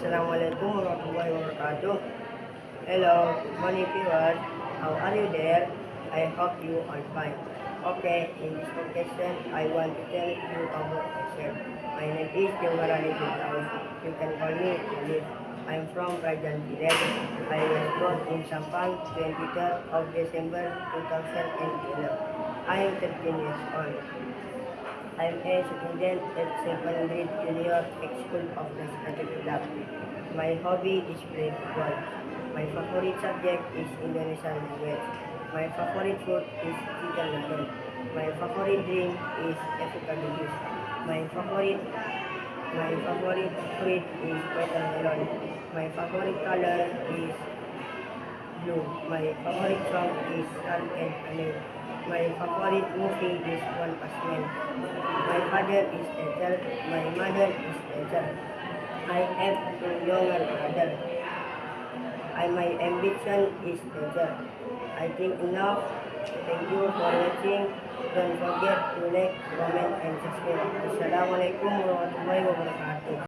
Assalamualaikum warahmatullahi wabarakatuh. Hello, good morning viewers. How are you there? I hope you are fine. Okay, in this occasion, I want to tell you about myself. My name is Jawharani Firdaus. You can call me Jalil. I'm from Rajan Village. I was born in Sampang, 23rd of December 2011. I am 13 years old. I am a student at secondary junior high school of National Club. My hobby is playing football. My favorite subject is Indonesian language. My favorite food is chicken nugget. My favorite drink is avocado juice. My favorite fruit is watermelon. My favorite color is blue. My favorite song is Sun and Honey. My favorite movie is One Punch Man. My father is teacher. My mother is teacher. I have two younger brothers. My ambition is teacher. I think enough. Thank you for watching. Don't forget to like, comment, and subscribe. Assalamualaikum warahmatullahi wabarakatuh.